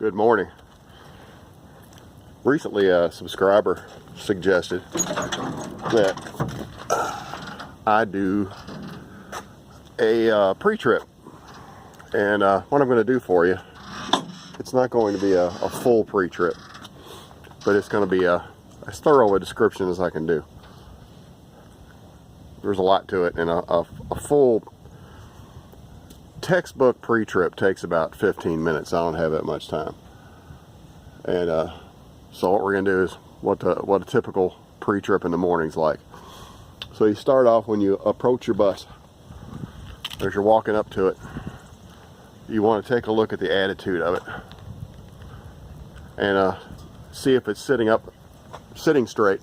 Good morning. Recently a subscriber suggested that I do a pre-trip, and what I'm going to do for you, it's not going to be a full pre-trip, but it's going to be as thorough a description as I can do. There's a lot to it, and a full textbook pre-trip takes about 15 minutes. I don't have that much time. And so what we're going to do is what a typical pre-trip in the morning's like. So you start off when you approach your bus. As you're walking up to it, you want to take a look at the attitude of it and see if it's sitting straight.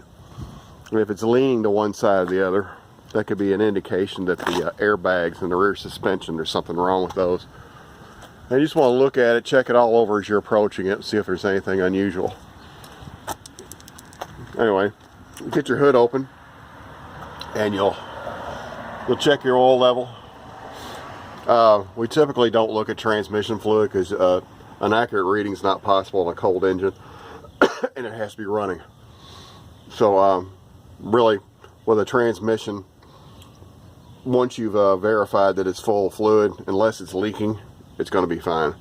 And if it's leaning to one side or the other, that could be an indication that the airbags and the rear suspension, there's something wrong with those. And you just want to look at it, check it all over as you're approaching it, and see if there's anything unusual. Anyway, you get your hood open, and you'll check your oil level. We typically don't look at transmission fluid because an accurate reading is not possible on a cold engine, and it has to be running. So really, with a transmission, once you've verified that it's full of fluid, unless it's leaking, it's going to be fine.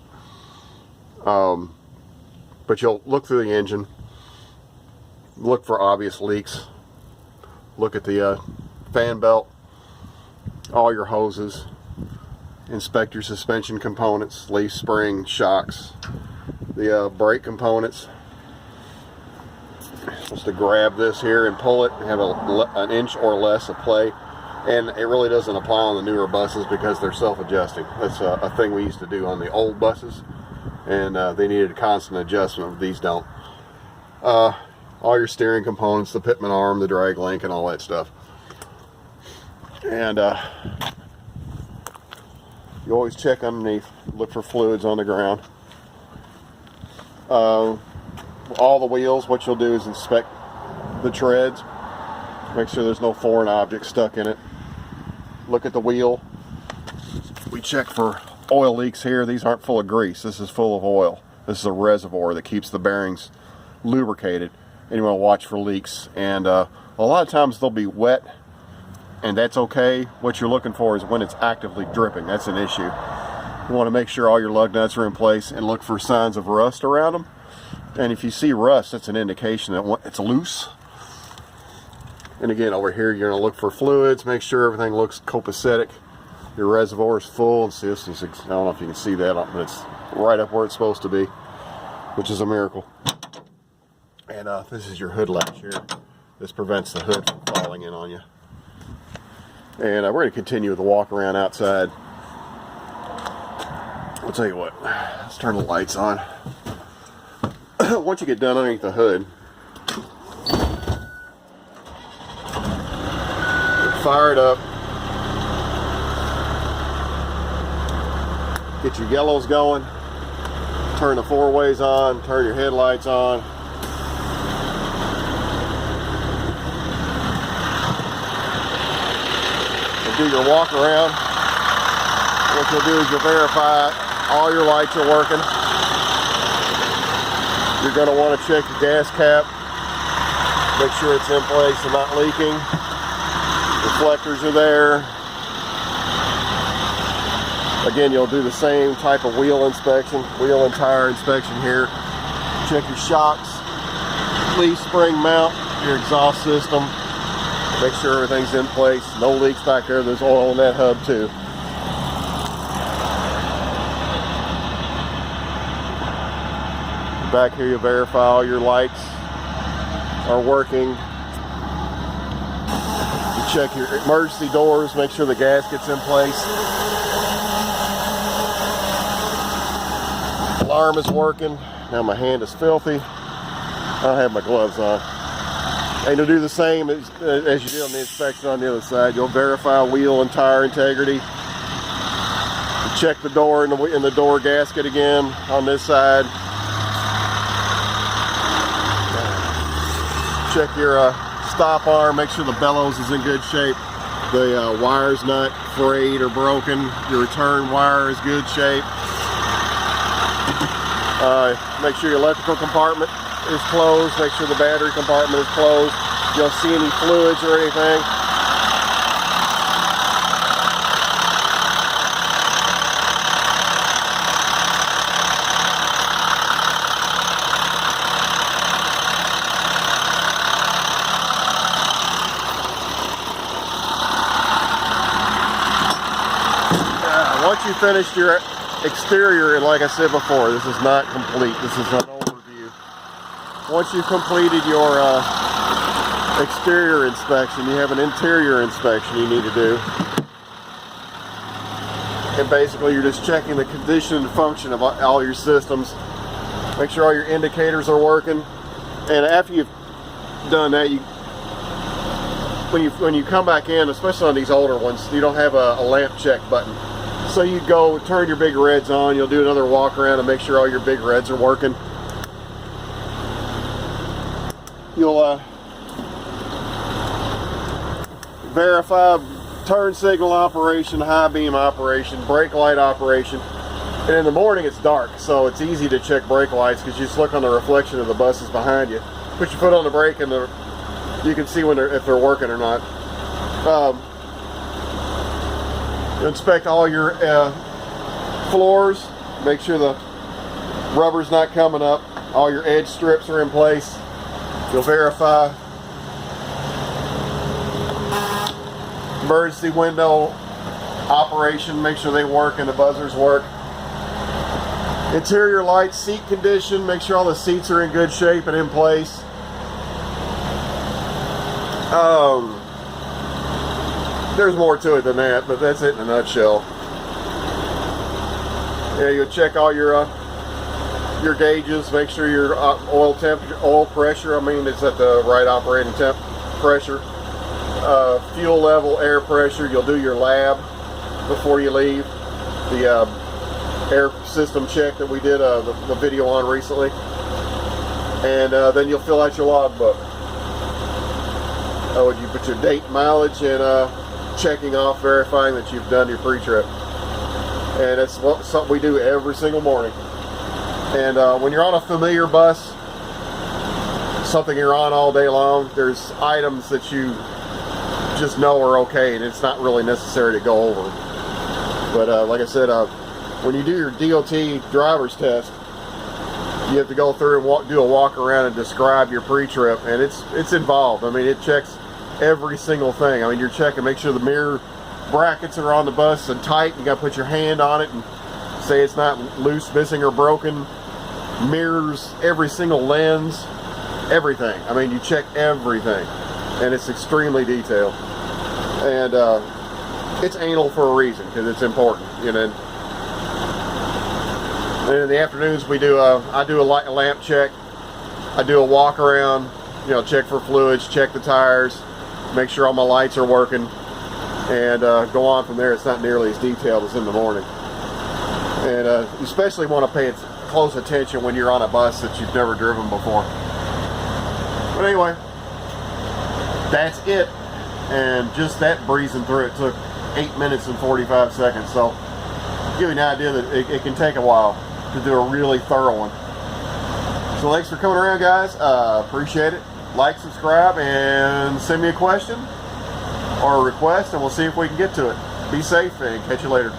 But you'll look through the engine, look for obvious leaks, look at the fan belt, all your hoses, inspect your suspension components, leaf spring, shocks, the brake components. You're supposed to grab this here and pull it and have an inch or less of play. And it really doesn't apply on the newer buses because they're self-adjusting. That's a thing we used to do on the old buses, and they needed constant adjustment. These don't. All your steering components, the pitman arm, the drag link, and all that stuff. And you always check underneath, look for fluids on the ground. All the wheels, what you'll do is inspect the treads, make sure there's no foreign object stuck in it. Look at the wheel. We check for oil leaks here. These aren't full of grease. This is full of oil. This is a reservoir that keeps the bearings lubricated, and you want to watch for leaks. And a lot of times they'll be wet, and that's okay. What you're looking for is when it's actively dripping. That's an issue. You want to make sure all your lug nuts are in place and look for signs of rust around them. And if you see rust, that's an indication that it's loose. And again, over here, you're going to look for fluids, make sure everything looks copacetic. Your reservoir is full. And see, this is, I don't know if you can see that, but it's right up where it's supposed to be, which is a miracle. And this is your hood latch here. This prevents the hood from falling in on you. And we're going to continue with the walk around outside. I'll tell you what, let's turn the lights on. Once you get done underneath the hood, fire it up, get your yellows going, turn the four ways on, turn your headlights on. And do your walk around. What you'll do is you'll verify all your lights are working. You're going to want to check your gas cap, make sure it's in place and not leaking. Reflectors are there. Again, you'll do the same type of wheel inspection, wheel and tire inspection here. Check your shocks, leaf spring mount, your exhaust system. Make sure everything's in place. No leaks back there. There's oil in that hub too. Back here, you verify all your lights are working. Check your emergency doors, make sure the gasket's in place. Alarm is working. Now my hand is filthy. I don't have my gloves on. And you'll do the same as you did on the inspection on the other side. You'll verify wheel and tire integrity. You check the door and the door gasket again on this side. Check your stop arm, make sure the bellows is in good shape. The wire's not frayed or broken. Your return wire is good shape. Make sure your electrical compartment is closed. Make sure the battery compartment is closed. You don't see any fluids or anything. Once you finished your exterior, and like I said before, this is not complete. This is an overview. Once you've completed your exterior inspection, you have an interior inspection you need to do. And basically you're just checking the condition and function of all your systems. Make sure all your indicators are working. And after you've done that, when you come back in, especially on these older ones, you don't have a lamp check button. So you go turn your big reds on, you'll do another walk around and make sure all your big reds are working. You'll verify turn signal operation, high beam operation, brake light operation. And in the morning it's dark, so it's easy to check brake lights because you just look on the reflection of the buses behind you. Put your foot on the brake and you can see if they're working or not. Inspect all your floors, make sure the rubber's not coming up, all your edge strips are in place. You'll verify emergency window operation, make sure they work and the buzzers work. Interior lights, seat condition, make sure all the seats are in good shape and in place. There's more to it than that, but that's it in a nutshell. Yeah, you'll check all your gauges, make sure your oil temperature, oil pressure, it's at the right operating temp pressure. Fuel level, air pressure. You'll do your lab before you leave. The air system check that we did the video on recently. And then you'll fill out your logbook. You put your date, mileage, and checking off, verifying that you've done your pre-trip. And it's something we do every single morning. And when you're on a familiar bus, something you're on all day long, there's items that you just know are okay, and it's not really necessary to go over. But like I said, when you do your DOT driver's test, you have to go through and do a walk around and describe your pre-trip, and it's involved. It checks every single thing. You're checking, make sure the mirror brackets are on the bus and tight. You got to put your hand on it and say it's not loose, missing, or broken. Mirrors, every single lens, everything. You check everything, and it's extremely detailed. And it's anal for a reason, because it's important, And in the afternoons I do a lamp check. I do a walk around, check for fluids, check the tires, make sure all my lights are working, and go on from there. It's not nearly as detailed as in the morning. And you especially want to pay close attention when you're on a bus that you've never driven before. But anyway, that's it. And just that breezing through it took 8 minutes and 45 seconds. So give you an idea that it can take a while to do a really thorough one. So thanks for coming around, guys. Appreciate it. Like, subscribe, and send me a question or a request, and we'll see if we can get to it. Be safe, and catch you later.